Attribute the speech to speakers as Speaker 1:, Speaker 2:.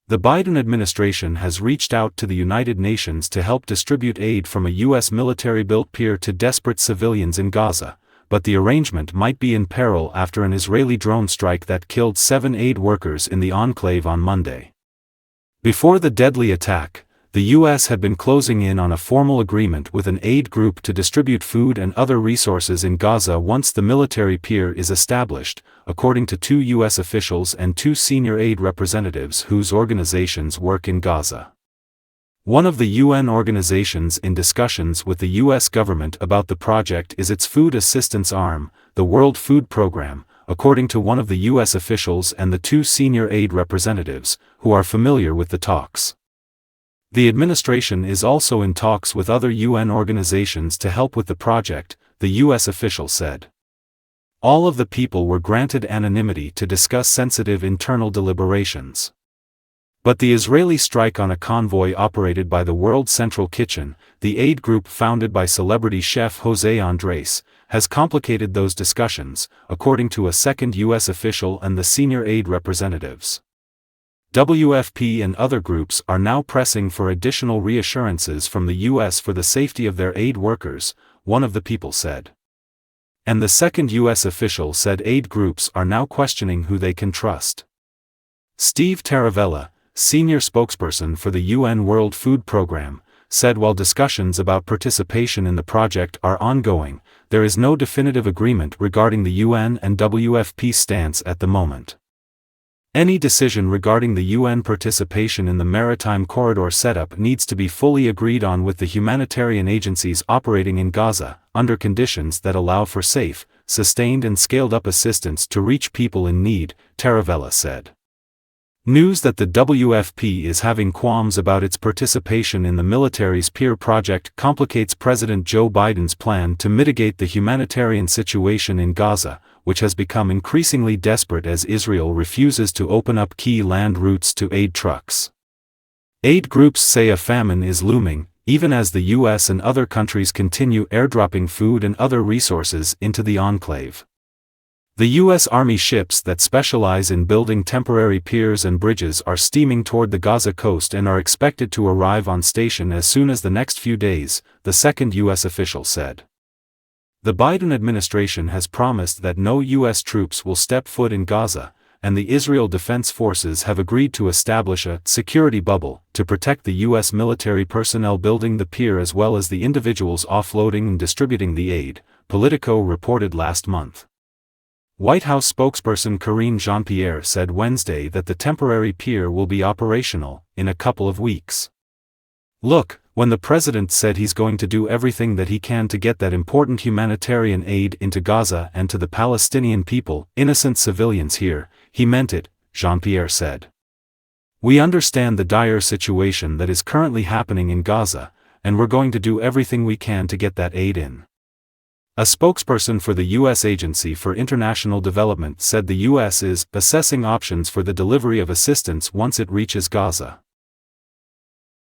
Speaker 1: The Biden administration has reached out to the United Nations to help distribute aid from a U.S. military-built pier to desperate civilians in Gaza, but the arrangement might be in peril after an Israeli drone strike that killed 7 aid workers in the enclave on Monday. Before the deadly attack, the U.S. had been closing in on a formal agreement with an aid group to distribute food and other resources in Gaza once the military pier is established, according to 2 U.S. officials and 2 senior aid representatives whose organizations work in Gaza. One of the UN organizations in discussions with the U.S. government about the project is its food assistance arm, the World Food Program, according to one of the U.S. officials and the 2 senior aid representatives, who are familiar with the talks. The administration is also in talks with other UN organizations to help with the project, the U.S. official said. All of the people were granted anonymity to discuss sensitive internal deliberations. But the Israeli strike on a convoy operated by the World Central Kitchen, the aid group founded by celebrity chef José Andrés, has complicated those discussions, according to a second U.S. official and the senior aid representatives. WFP and other groups are now pressing for additional reassurances from the U.S. for the safety of their aid workers, one of the people said. And the second U.S. official said aid groups are now questioning who they can trust. Steve Taravella, senior spokesperson for the UN World Food Program, said while discussions about participation in the project are ongoing, there is no definitive agreement regarding the UN and WFP stance at the moment. Any decision regarding the UN participation in the maritime corridor setup needs to be fully agreed on with the humanitarian agencies operating in Gaza, under conditions that allow for safe, sustained and scaled-up assistance to reach people in need, Taravella said. News that the WFP is having qualms about its participation in the military's pier project complicates President Joe Biden's plan to mitigate the humanitarian situation in Gaza, which has become increasingly desperate as Israel refuses to open up key land routes to aid trucks. Aid groups say a famine is looming, even as the U.S. and other countries continue airdropping food and other resources into the enclave. The U.S. Army ships that specialize in building temporary piers and bridges are steaming toward the Gaza coast and are expected to arrive on station as soon as the next few days, the second U.S. official said. The Biden administration has promised that no U.S. troops will step foot in Gaza, and the Israel Defense Forces have agreed to establish a security bubble to protect the U.S. military personnel building the pier as well as the individuals offloading and distributing the aid, Politico reported last month. White House spokesperson Karine Jean-Pierre said Wednesday that the temporary pier will be operational in a couple of weeks. Look, when the president said he's going to do everything that he can to get that important humanitarian aid into Gaza and to the Palestinian people, innocent civilians here, he meant it, Jean-Pierre said. We understand the dire situation that is currently happening in Gaza, and we're going to do everything we can to get that aid in. A spokesperson for the U.S. Agency for International Development said the U.S. is assessing options for the delivery of assistance once it reaches Gaza.